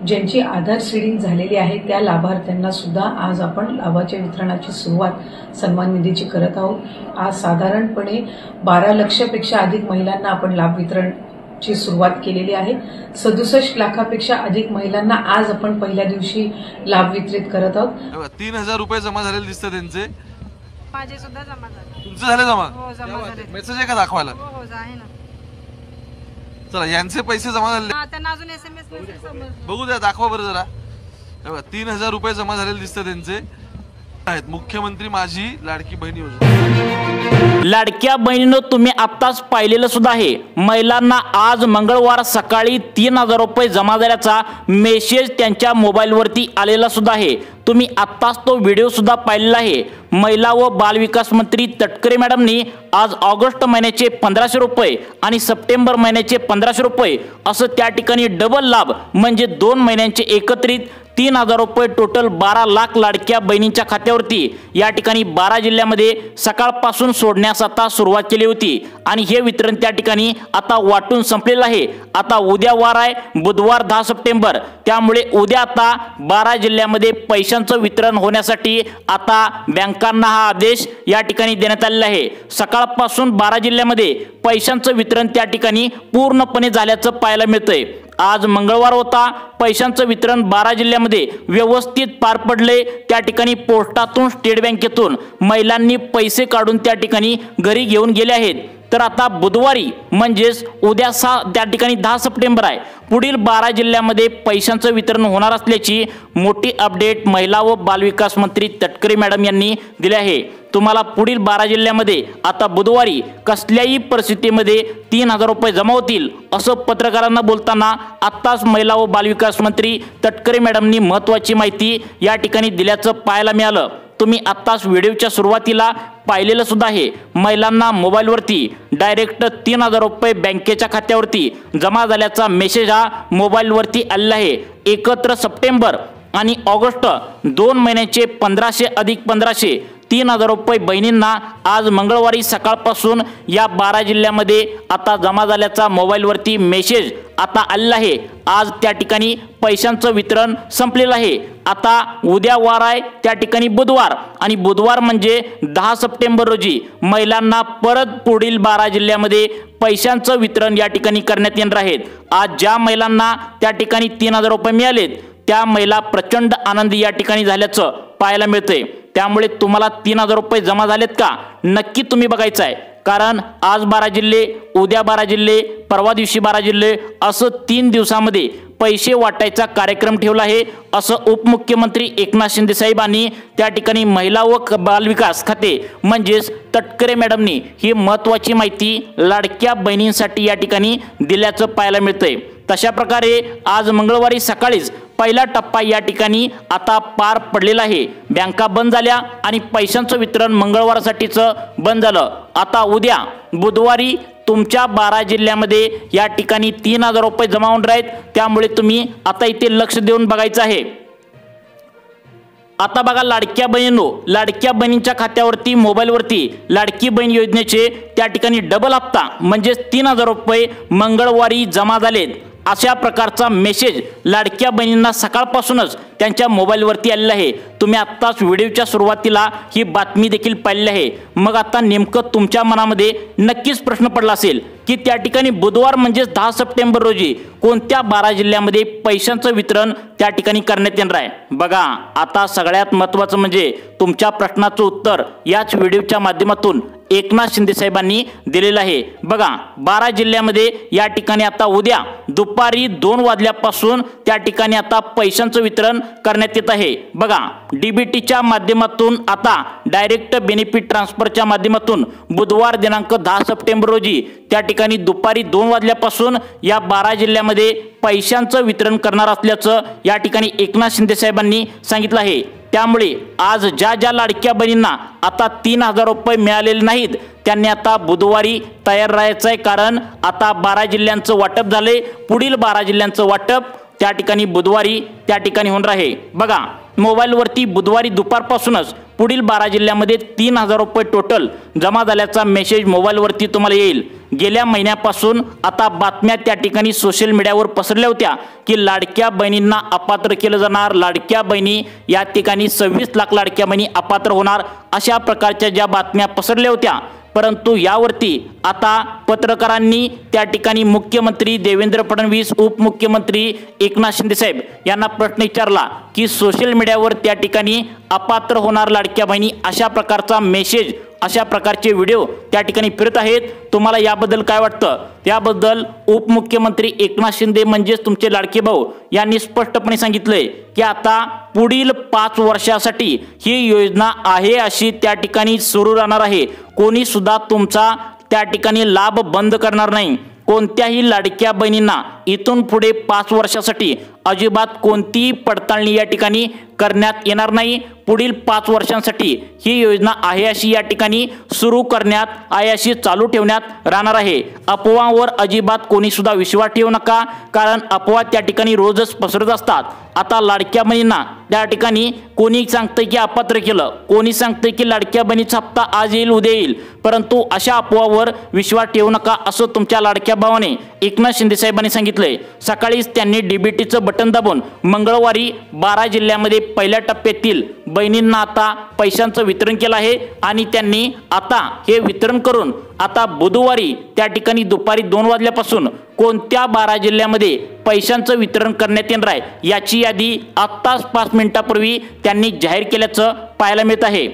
ज्यांची आधार सीडिंग झालेली आहे त्या लाभार्थ्यांना सुद्धा आज आपण लाभाच्या वितरणाची सुरुवात सन्मान निधीची करत आहोत। आज साधारणपणे 12 लाखापेक्षा अधिक महिलांना आपण लाभ वितरणची सुरुवात केलेली आहे। 67 लाखापेक्षा अधिक महिलांना आज आपण पहिल्या दिवशी लाभ वितरित करत आहोत। 3000 रुपये जमा झालेले दिसतात त्यांचे। माझे सुद्धा जमा झाले। तुमचे झाले जमा? हो जमा झाले। मेसेज आहे का दाखवायला? हो हो आहे ना। चला यांचे पैसे जमा झाले। हां त्यांना अजून एसएमएस मेसेज समजलं। बघू द्या, दाखवा बरं जरा। 3000 रुपये जमा झालेले दिसतात त्यांचे। आहेत मुख्यमंत्री माझी लाडकी बहीण योजना। लाडक्या बहिणींनो, तुम्ही आत्ताच पाहिलेलं सुद्धा आहे। महिलांना आज मंगळवार सकाळी 3000 रुपये जमा झाल्याचा मेसेज त्यांच्या मोबाईलवरती आलेला सुद्धा आहे। तुम्ही आत्ताच तो व्हिडिओ सुद्धा पाहिलेला आहे। महिला व बालविकास मंत्री तटकरे मॅडमनी आज ऑगस्ट महिन्याचे 1500 रुपये आणि सप्टेंबर महिन्याचे 1500 रुपये असं त्या ठिकाणी डबल लाभ म्हणजे 2 महिन्यांचे एकत्रित 3000 रुपये टोटल 12 लाख लाडक्या बहिणींच्या खात्यावरती या ठिकाणी 12 जिल्ह्यामध्ये सकाळपासून सोडण्यास आता सुरुवात केली होती आणि हे वितरण त्या ठिकाणी आता वाटून संपलेलं आहे। आता उद्या वार आहे, बुधवार 10 सप्टेंबर, त्यामुळे उद्या आता 12 जिल्ह्यामध्ये पैशांचं वितरण होण्यासाठी आता बँकांना हा आदेश या ठिकाणी देण्यात आलेला आहे। सकाळपासून 12 जिल्ह्यामध्ये पैशांचं वितरण त्या ठिकाणी पूर्णपणे झाल्याचं पाहायला मिळतंय। आज मंगळवार होता, पैशांचं वितरण 12 जिल्ह्यामध्ये व्यवस्थित पार पडले। त्या ठिकाणी पोस्टातून, स्टेट बँकेतून महिलांनी पैसे काढून त्या ठिकाणी घरी घेऊन गेले आहेत। तर आता बुधवारी म्हणजेच उद्या त्या ठिकाणी 10 सप्टेंबर आहे, पुढील 12 जिल्ह्यामध्ये पैशांचं वितरण होणार असल्याची मोठी अपडेट महिला व बालविकास मंत्री तटकरे मॅडम यांनी दिली आहे। तुम्हाला पुढील 12 जिल्ह्यामध्ये आता बुधवारी कसल्याही परिस्थितीमध्ये 3000 रुपये जमा होतील असं पत्रकारांना बोलताना आत्ताच महिला व बालविकास मंत्री तटकरे मॅडमनी महत्त्वाची माहिती या ठिकाणी दिल्याचं पाहायला मिळालं। तुम्ही आत्ताच व्हिडिओच्या सुरुवातीला पाहिलेलं सुद्धा आहे। महिलांना मोबाईलवरती डायरेक्ट 3000 रुपये बँकेच्या खात्यावरती जमा झाल्याचा मेसेज हा मोबाईलवरती आलेला आहे। एकत्र सप्टेंबर आणि ऑगस्ट 2 महिन्याचे 1500 अधिक 1500 3000 रुपये बहिणींना आज मंगळवारी सकाळपासून या 12 जिल्ह्यामध्ये आता जमा झाल्याचा मोबाईलवरती मेसेज आता आलेला आहे। आज त्या ठिकाणी पैशांचं वितरण संपलेलं आहे। आता उद्या वार आहे, त्या ठिकाणी बुधवार, आणि बुधवार म्हणजे 10 सप्टेंबर रोजी महिलांना परत पुढील 12 जिल्ह्यामध्ये पैशांचं वितरण या ठिकाणी करण्यात येणार आहेत। आज ज्या महिलांना त्या ठिकाणी 3000 रुपये मिळालेत त्या महिला प्रचंड आनंदी या ठिकाणी झाल्याचं पाहायला मिळतंय। त्यामुळे तुम्हाला 3000 रुपये जमा झालेत का नक्की तुम्ही बघायचं आहे, कारण आज 12 जिल्हे, उद्या 12 जिल्हे, परवा दिवशी 12 जिल्हे असं 3 दिवसामध्ये पैसे वाटायचा कार्यक्रम ठेवला आहे असं उपमुख्यमंत्री एकनाथ शिंदे साहेबांनी त्या ठिकाणी महिला व बालविकास खाते म्हणजेच तटकरे मॅडमनी ही महत्त्वाची माहिती लाडक्या बहिणींसाठी या ठिकाणी दिल्याचं पाहायला मिळतंय। तशा प्रकारे आज मंगळवारी सकाळीच पहिला टप्पा या ठिकाणी आता पार पडलेला आहे। बँका बंद झाल्या आणि पैशांचं वितरण मंगळवारसाठीचं बंद झालं। आता उद्या बुधवारी तुमच्या 12 जिल्ह्यामध्ये या ठिकाणी 3000 रुपये जमा होणार आहेत। त्यामुळे तुम्ही आता इथे लक्ष देऊन बघायचं आहे। आता बघा लाडक्या बहिणींनो, लाडक्या बहिणींच्या खात्यावरती मोबाईलवरती लाडकी बहीण योजनेचे त्या ठिकाणी डबल हप्ता म्हणजे 3000 रुपये मंगळवारी जमा झालेत अशा प्रकारचा मेसेज लाडक्या बहिणींना सकाळपासूनच त्यांच्या मोबाईलवरती आलेला आहे। तुम्ही आत्ताच व्हिडिओच्या सुरुवातीला ही बातमी देखील पाहिली आहे। मग आता नेमकं तुमच्या मनामध्ये नक्कीच प्रश्न पडला असेल की त्या ठिकाणी बुधवार म्हणजे 10 सप्टेंबर रोजी कोणत्या 12 जिल्ह्यामध्ये पैशांचं वितरण त्या ठिकाणी करण्यात येणार आहे। बघा, आता सगळ्यात महत्त्वाचं म्हणजे तुमच्या प्रश्नाचं उत्तर याच व्हिडिओच्या माध्यमातून एकनाथ शिंदे साहेबांनी दिलेलं आहे। बघा, 12 जिल्ह्यामध्ये या ठिकाणी आता उद्या दुपारी 2 वाजल्यापासून त्या ठिकाणी आता पैशांचं वितरण करण्यात येत आहे। बघा, डीबीटीच्या माध्यमातून आता डायरेक्ट बेनिफिट ट्रान्सफरच्या माध्यमातून बुधवार दिनांक 10 सप्टेंबर रोजी त्या ठिकाणी दुपारी 2 वाजल्यापासून या 12 जिल्ह्यामध्ये पैशांचं वितरण करणार असल्याचं या ठिकाणी एकनाथ शिंदे साहेबांनी सांगितलं आहे। त्यामुळे आज ज्या लाडक्या बहिणींना आता 3000 रुपये मिळालेले नाहीत त्यांनी आता बुधवारी तयार राहायचं आहे, कारण आता 12 जिल्ह्यांचं वाटप झाले। पुढील 12 जिल्ह्यांचं वाटप त्या ठिकाणी बुधवारी त्या ठिकाणी होणार आहे। बघा, मोबाईलवरती बुधवारी दुपारपासूनच पुढील 12 जिल्ह्यामध्ये 3,000 रुपये टोटल जमा झाल्याचा मेसेज मोबाईलवरती तुम्हाला येईल। गेल्या महिन्यापासून आता बातम्या त्या ठिकाणी सोशल मीडियावर पसरल्या होत्या की लाडक्या बहिणींना अपात्र केलं जाणार, लाडक्या बहिणी या ठिकाणी 26 लाख लाडक्या बहिणी अपात्र होणार, अशा प्रकारच्या ज्या बातम्या पसरल्या होत्या। परंतु यावरती आता पत्रकारांनी त्या ठिकाणी मुख्यमंत्री देवेंद्र फडणवीस, उपमुख्यमंत्री एकनाथ शिंदे साहेब यांना प्रश्न विचारला की सोशल मीडियावर त्या ठिकाणी अपात्र होणार लाडक्या बहिणी अशा प्रकारचा मेसेज, अशा प्रकारचे व्हिडिओ त्या ठिकाणी फिरत आहेत। तुम्हाला याबद्दल काय वाटतं? त्याबद्दल उपमुख्यमंत्री एकनाथ शिंदे म्हणजेच तुमचे लाडके भाऊ यांनी स्पष्टपणे सांगितलंय की आता पुढील 5 वर्षासाठी ही योजना आहे अशी त्या ठिकाणी सुरू राहणार आहे। कोणी सुद्धा तुमचा त्या ठिकाणी लाभ बंद करणार नाही। कोणत्याही लाडक्या बहिणींना इथून पुढे 5 वर्षासाठी अजिबात कोणतीही पडताळणी या ठिकाणी करण्यात येणार नाही। पुढील 5 वर्षांसाठी ही योजना आहे अशी या ठिकाणी सुरू करण्यात आहे अशी चालू ठेवण्यात राहणार आहे। अफवांवर अजिबात कोणी सुद्धा विश्वास ठेवू नका, कारण अफवा त्या ठिकाणी रोजच पसरत असतात। आता लाडक्या बहिणींना त्या ठिकाणी कोणी सांगतंय की अपात्र केलं, कोणी सांगतंय की लाडक्या बहिणीचा हप्ता आज येईल उद्या येईल, परंतु अशा अफवावर विश्वास ठेवू नका असं तुमच्या लाडक्या भावाने एकनाथ शिंदे साहेबांनी सांगितलंय। सकाळीच त्यांनी डीबीटीचं बटन दाबून मंगळवारी 12 जिल्ह्यामध्ये पहिल्या टप्प्यातील बहिणींना आता पैशांचं वितरण केलं आहे आणि त्यांनी आता हे वितरण करून आता बुधवारी त्या ठिकाणी दुपारी 2 वाजल्यापासून कोणत्या 12 जिल्ह्यामध्ये पैशांचं वितरण करण्यात येणार आहे याची यादी आत्ताच 5 मिनिटांपूर्वी त्यांनी जाहीर केल्याचं पाहायला मिळत आहे।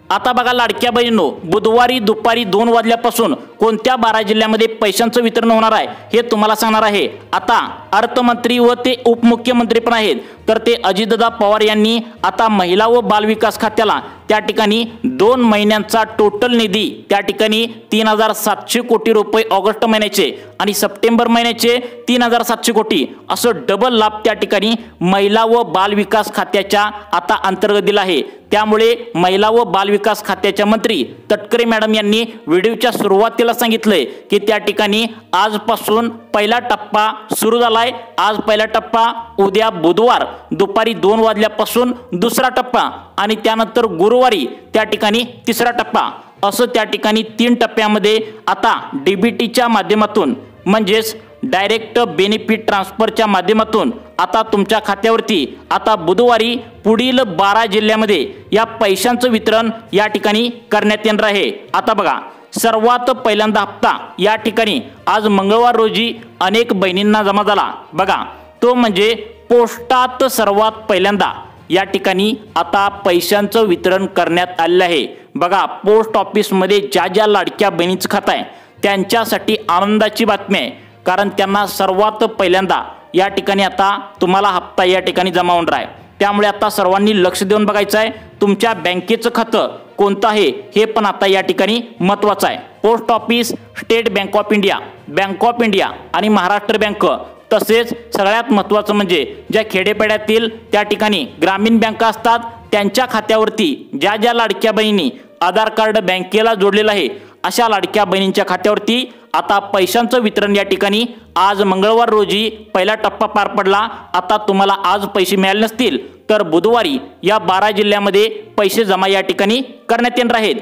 आता बघा लाडक्या बहिणींनो, बुधवारी दुपारी 2 वाजल्यापासून कोणत्या 12 जिल्ह्यामध्ये पैशांचं वितरण होणार आहे हे तुम्हाला सांगणार आहे। आता अर्थमंत्री व ते उपमुख्यमंत्री पण आहेत, तर ते अजितदादा पवार यांनी आता महिला व बालविकास खात्याला त्या ठिकाणी 2 महिन्यांचा टोटल निधी त्या ठिकाणी 3,700 कोटी रुपये ऑगस्ट महिन्याचे आणि सप्टेंबर महिन्याचे 3,700 कोटी असं डबल लाभ त्या ठिकाणी महिला व बालविकास खात्याच्या आता अंतर्गत दिला आहे। त्यामुळे महिला व बालविकास खात्याच्या मंत्री तटकरे मॅडम यांनी व्हिडिओच्या सुरुवातीला सांगितलंय की त्या ठिकाणी आजपासून पहिला टप्पा सुरू झालाय। आज पहिला टप्पा, उद्या बुधवार दुपारी 2 वाजल्यापासून दुसरा टप्पा आणि त्यानंतर गुरुवारी त्या ठिकाणी तिसरा टप्पा, असं त्या ठिकाणी 3 टप्प्यामध्ये आता डीबीटीच्या माध्यमातून म्हणजेच डायरेक्ट बेनिफिट ट्रान्सफरच्या माध्यमातून आता तुमच्या खात्यावरती आता बुधवारी पुढील 12 जिल्ह्यामध्ये या पैशांचं वितरण या ठिकाणी करण्यात येणार आहे। आता बघा, सर्वात पहिल्यांदा हप्ता या ठिकाणी आज मंगळवार रोजी अनेक बहिणींना जमा झाला। बघा, तो म्हणजे पोस्टात सर्वात पहिल्यांदा या ठिकाणी आता पैशांचं वितरण करण्यात आलेलं आहे। बघा, पोस्ट ऑफिसमध्ये ज्या ज्या लाडक्या बहिणीचं खातं आहे त्यांच्यासाठी आनंदाची बातमी आहे, कारण त्यांना सर्वात पहिल्यांदा या ठिकाणी आता तुम्हाला हप्ता या ठिकाणी जमा होणार आहे। त्यामुळे आता सर्वांनी लक्ष देऊन बघायचं आहे तुमच्या बँकेचं खातं कोणतं आहे हे पण आता या ठिकाणी महत्त्वाचं आहे। Post office, state bank of India आणि महाराष्ट्र बँक, तसेच सगळ्यात महत्त्वाचं म्हणजे ज्या खेडेपाड्यातील त्या ठिकाणी ग्रामीण बँका असतात त्यांच्या खात्यावरती ज्या ज्या लाडक्या बहिणी आधार कार्ड बँकेला जोडलेलं आहे अशा लाडक्या बहिणींच्या खात्यावरती आता पैशांचं वितरण या ठिकाणी आज मंगळवार रोजी पहिला टप्पा पार पडला। आता तुम्हाला आज पैसे मिळाले नसतील तर बुधवारी या 12 जिल्ह्यामध्ये पैसे जमा या ठिकाणी करण्यात येणार आहेत।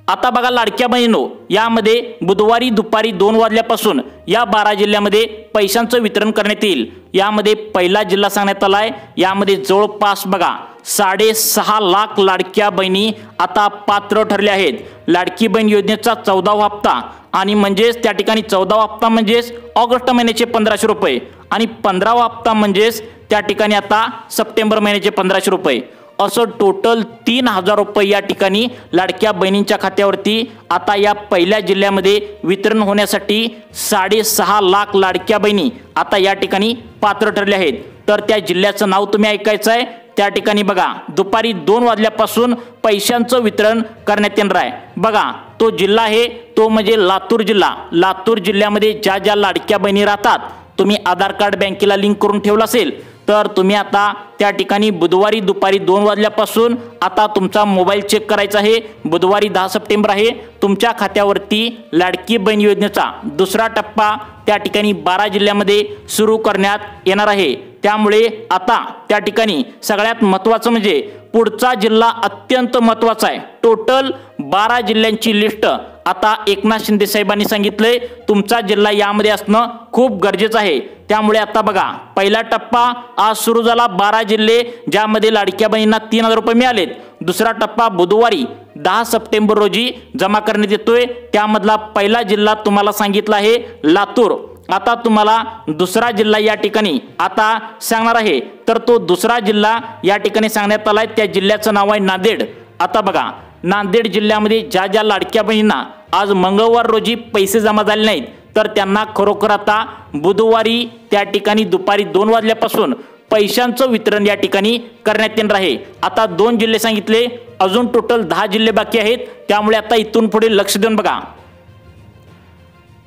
आता बघा लाडक्या बहिणींनो, यामध्ये बुधवारी दुपारी 2 वाजल्यापासून या 12 जिल्ह्यामध्ये पैशांचं वितरण करण्यात येईल। यामध्ये पहिला जिल्हा सांगण्यात आलाय, यामध्ये जवळपास बघा 6.5 लाख लाडक्या बहिणी आता पात्र ठरल्या आहेत। लाडकी बहीण योजनेचा 14वा हप्ता आणि म्हणजेच त्या ठिकाणी 14वा हप्ता म्हणजेच ऑगस्ट महिन्याचे 1500 रुपये आणि 15वा हप्ता म्हणजेच त्या ठिकाणी आता सप्टेंबर महिन्याचे 1500 रुपये, असं टोटल 3,000 रुपये या ठिकाणी लाडक्या बहिणींच्या खात्यावरती आता या पहिल्या जिल्ह्यामध्ये वितरण होण्यासाठी 6.5 लाख लाडक्या बहिणी आता या ठिकाणी पात्र ठरल्या आहेत। तर त्या जिल्ह्याचं नाव तुम्ही ऐकायचं आहे। त्या ठिकाणी बघा दुपारी 2 वाजल्यापासून पैशांचं वितरण करण्यात येणार आहे। बघा, तो जिल्हा आहे तो म्हणजे लातूर जिल्हा। लातूर जिल्ह्यामध्ये ज्या ज्या लाडक्या बहिणी राहतात, तुम्ही आधार कार्ड बँकेला लिंक करून ठेवलं असेल तर तुम्ही आता त्या ठिकाणी बुधवारी दुपारी 2 वाजल्यापासून आता तुमचा मोबाईल चेक करायचा आहे। बुधवारी 10 सप्टेंबर आहे। तुमच्या खात्यावरती लाडकी बहीण योजनेचा दुसरा टप्पा त्या ठिकाणी 12 जिल्ह्यामध्ये सुरू करण्यात येणार आहे। त्यामुळे आता त्या ठिकाणी सगळ्यात महत्त्वाचं म्हणजे पुढचा जिल्हा अत्यंत महत्त्वाचा आहे. टोटल 12 जिल्ह्यांची लिस्ट आता एकनाथ शिंदे साहेबांनी सांगितलंय तुमचा जिल्हा यामध्ये असणं खूप गरजेचं आहे. त्यामुळे आता बघा पहिला टप्पा आज सुरू झाला. 12 जिल्हे ज्यामध्ये लाडक्या बहिणींना 3000 रुपये मिळालेत. दुसरा टप्पा बुधवारी 10 सप्टेंबर रोजी जमा करण्यात येतोय. त्यामधला पहिला जिल्हा तुम्हाला सांगितला आहे लातूर. आता तुम्हाला दुसरा जिल्हा या ठिकाणी आता सांगणार आहे. तर तो दुसरा जिल्हा या ठिकाणी सांगण्यात आलाय. त्या जिल्ह्याचं नाव आहे नांदेड. आता बघा नांदेड जिल्ह्यामध्ये ज्या ज्या लाडक्या बहिणींना आज मंगळवार रोजी पैसे जमा झाले नाहीत तर त्यांना खरोखर आता बुधवारी त्या ठिकाणी दुपारी 2 वाजल्यापासून पैशांचं वितरण या ठिकाणी करण्यात येणार आहे. आता 2 जिल्हे सांगितले, अजून टोटल 10 जिल्हे बाकी आहेत. त्यामुळे आता इथून पुढे लक्ष देऊन बघा.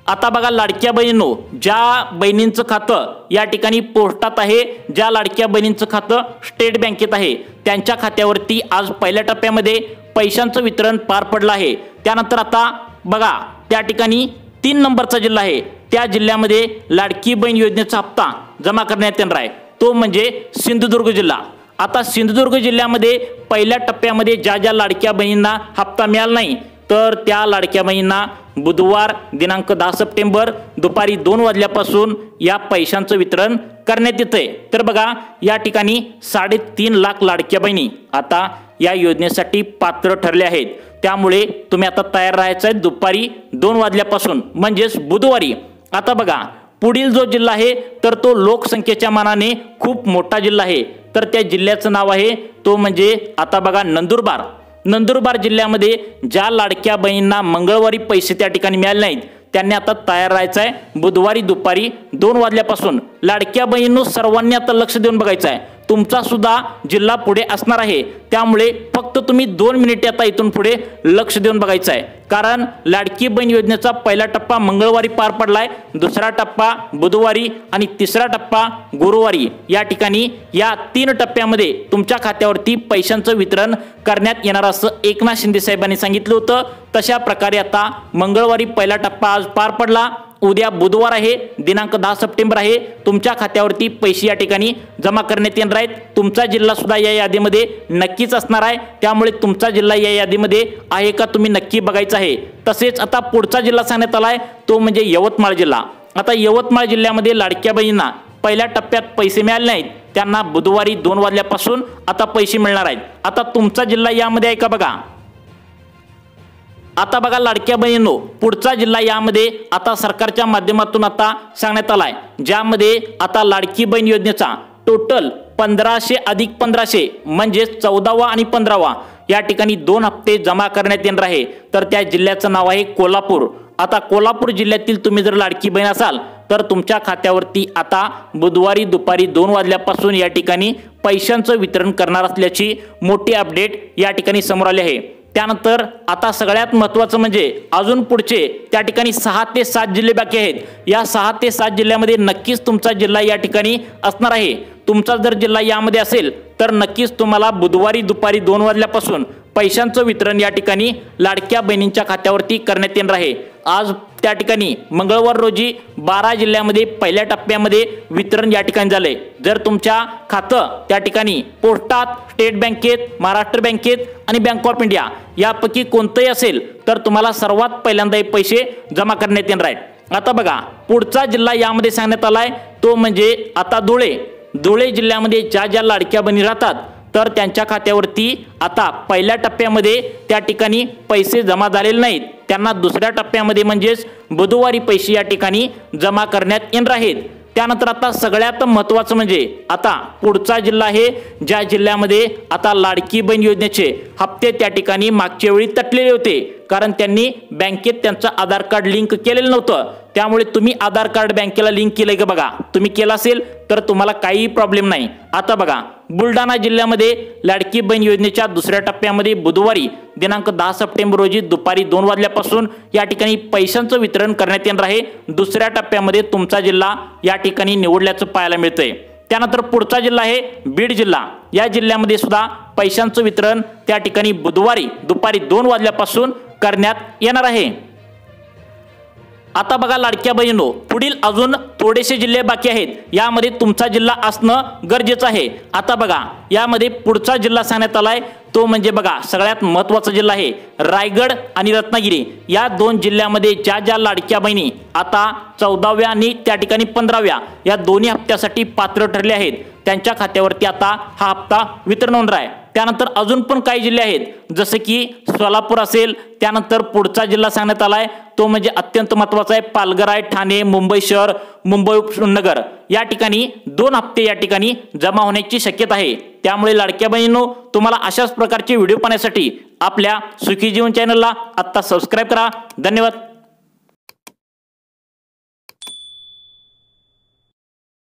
आता बघा लाडक्या बहिणींनो, ज्या बहिणींचं खातं या ठिकाणी पोस्टात आहे, ज्या लाडक्या बहिणींचं खातं स्टेट बँकेत आहे, त्यांच्या खात्यावरती आज पहिल्या टप्प्यामध्ये पैशांचं वितरण पार पडलं आहे. त्यानंतर आता बघा त्या ठिकाणी 3 नंबरचा जिल्हा आहे. त्या जिल्ह्यामध्ये लाडकी बहीण योजनेचा हप्ता जमा करण्यात येणार आहे. तो म्हणजे सिंधुदुर्ग जिल्हा. आता सिंधुदुर्ग जिल्ह्यामध्ये पहिल्या टप्प्यामध्ये ज्या ज्या लाडक्या बहिणींना हप्ता मिळाला नाही तर त्या लाडक्या बहिणींना बुधवार दिनांक 10 सप्टेंबर दुपारी 2 वाजल्यापासून या पैशांचं वितरण करण्यात येतंय. तर बघा या ठिकाणी 3.5 लाख लाडक्या बहिणी आता या योजनेसाठी पात्र ठरले आहेत. त्यामुळे तुम्ही आता तयार राहायचं आहे दुपारी 2 वाजल्यापासून म्हणजेच बुधवारी. आता बघा पुढील जो जिल्हा आहे तर तो लोकसंख्येच्या मानाने खूप मोठा जिल्हा आहे. तर त्या जिल्ह्याचं नाव आहे तो म्हणजे आता बघा नंदुरबार. नंदुरबार जिल्ह्यामध्ये ज्या लाडक्या बहिणींना मंगळवारी पैसे त्या ठिकाणी मिळाले नाहीत त्यांनी आता तयार राहायचं आहे बुधवारी दुपारी 2 वाजल्यापासून. लाडक्या बहिणींनो सर्वांनी आता लक्ष देऊन बघायचं आहे. तुमचा सुद्धा जिल्हा पुढे असणार आहे. त्यामुळे फक्त तुम्ही 2 मिनिटे आता इथून पुढे लक्ष देऊन बघायचं आहे. कारण लाडकी बहीण योजनेचा पहिला टप्पा मंगळवारी पार पडलाय, दुसरा टप्पा बुधवारी आणि तिसरा टप्पा गुरुवारी. या ठिकाणी या 3 टप्प्यामध्ये तुमच्या खात्यावरती पैशांचं वितरण करण्यात येणार असं एकनाथ शिंदे साहेबांनी सांगितलं होतं. तशा प्रकारे आता मंगळवारी पहिला टप्पा आज पार पडला. उद्या बुधवार आहे, दिनांक 10 सप्टेंबर आहे. तुमच्या खात्यावरती पैसे या ठिकाणी जमा करण्यात येणार आहेत. तुमचा जिल्हा सुद्धा या यादीमध्ये नक्कीच असणार आहे. त्यामुळे तुमचा जिल्हा या यादीमध्ये आहे का तुम्ही नक्की बघायचं आहे. तसेच आता पुढचा जिल्हा सांगण्यात आलाय तो म्हणजे यवतमाळ जिल्हा. आता यवतमाळ जिल्ह्यामध्ये लाडक्या बहिणींना पहिल्या टप्प्यात पैसे मिळाले नाहीत त्यांना बुधवारी 2 वाजल्यापासून आता पैसे मिळणार आहेत. आता तुमचा जिल्हा यामध्ये आहे का बघा. आता बघा लाडक्या बहिणींनो पुढचा जिल्हा यामध्ये आता सरकारच्या माध्यमातून आता सांगण्यात आलाय, ज्यामध्ये आता लाडकी बहीण योजनेचा टोटल 1500 अधिक 1500 म्हणजे 14वा आणि 15वा या ठिकाणी 2 हप्ते जमा करण्यात येणार आहे. तर त्या जिल्ह्याचं नाव आहे कोल्हापूर. आता कोल्हापूर जिल्ह्यातील तुम्ही जर लाडकी बहीण असाल तर तुमच्या खात्यावरती आता बुधवारी दुपारी 2 वाजल्यापासून या ठिकाणी पैशांचं वितरण करणार असल्याची मोठी अपडेट या ठिकाणी समोर आली आहे. त्यानंतर आता सगळ्यात महत्त्वाचं म्हणजे अजून पुढचे त्या ठिकाणी 6 ते 7 जिल्हे बाकी आहेत. या 6 ते 7 जिल्ह्यामध्ये नक्कीच तुमचा जिल्हा या ठिकाणी असणार आहे. तुमचा जर जिल्हा यामध्ये असेल तर नक्कीच तुम्हाला बुधवारी दुपारी 2 वाजल्यापासून पैशांचं वितरण या ठिकाणी लाडक्या बहिणींच्या खात्यावरती करण्यात येणार आहे. आज त्या ठिकाणी मंगळवार रोजी 12 जिल्ह्यामध्ये पहिल्या टप्प्यामध्ये वितरण या ठिकाणी झालंय. जर तुमच्या खातं त्या ठिकाणी पोस्टात, स्टेट बँकेत, महाराष्ट्र बँकेत आणि बँक ऑफ इंडिया यापैकी कोणतंही असेल तर तुम्हाला सर्वात पहिल्यांदा हे पैसे जमा करण्यात येणार आहेत. आता बघा पुढचा जिल्हा यामध्ये सांगण्यात आलाय तो म्हणजे आता धुळे. धुळे जिल्ह्यामध्ये ज्या ज्या लाडक्या बहिणी राहतात तर त्यांच्या खात्यावरती आता पहिल्या टप्प्यामध्ये त्या ठिकाणी पैसे जमा झालेले नाहीत त्यांना दुसऱ्या टप्प्यामध्ये म्हणजेच बुधवारी पैसे या ठिकाणी जमा करण्यात येणार आहेत. त्यानंतर आता सगळ्यात महत्त्वाचं म्हणजे आता पुढचा जिल्हा आहे ज्या जिल्ह्यामध्ये आता लाडकी बहीण योजनेचे हप्ते त्या ठिकाणी मागच्या वेळी तटलेले होते कारण त्यांनी बँकेत त्यांचं आधार कार्ड लिंक केलेलं नव्हतं. त्यामुळे तुम्ही आधार कार्ड बँकेला लिंक केलंय का बघा. तुम्ही केलं असेल तर तुम्हाला काही प्रॉब्लेम नाही. आता बघा बुलढाणा जिल्ह्यामध्ये लाडकी बहीण योजनेच्या दुसऱ्या टप्प्यामध्ये बुधवारी दिनांक 10 सप्टेंबर रोजी दुपारी 2 वाजल्यापासून या ठिकाणी पैशांचं वितरण करण्यात येणार आहे. दुसऱ्या टप्प्यामध्ये तुमचा जिल्हा या ठिकाणी निवडल्याचं पाहायला मिळतंय. त्यानंतर पुढचा जिल्हा आहे बीड जिल्हा. या जिल्ह्यामध्ये सुद्धा पैशांचं वितरण त्या ठिकाणी बुधवारी दुपारी 2 वाजल्यापासून करण्यात येणार आहे. आता बघा लाडक्या बहिणींनो, पुढील अजून थोडेसे जिल्हे बाकी आहेत, यामध्ये तुमचा जिल्हा असणं गरजेचं आहे। आता बघा यामध्ये पुढचा जिल्हा सांगण्यात आलाय तो म्हणजे बघा सगळ्यात महत्त्वाचा जिल्हा आहे रायगड आणि रत्नागिरी। या दोन जिल्ह्यामध्ये ज्या ज्या लाडक्या बहिणी आता 14व्या आणि त्या ठिकाणी 15व्या या दोन्ही हप्त्यासाठी पात्र ठरले आहेत, त्यांच्या खात्यावरती आता हा हप्ता वितरण होणार आहे। त्यानंतर अजून पण काही जिल्हे आहेत जसे की सोलापूर असेल, त्यानंतर पुढचा जिल्हा सांगण्यात आलाय तो म्हणजे अत्यंत महत्त्वाचा आहे पालघर आहे, ठाणे, मुंबई शहर, मुंबई उपनगर या ठिकाणी 2 हप्ते या ठिकाणी जमा होण्याची शक्यता आहे। त्यामुळे लाडक्या बहिणींनो, तुम्हाला अशाच प्रकारचे व्हिडिओ पाहण्यासाठी आपल्या सुखी जीवन चॅनलला आता सबस्क्राइब करा। धन्यवाद।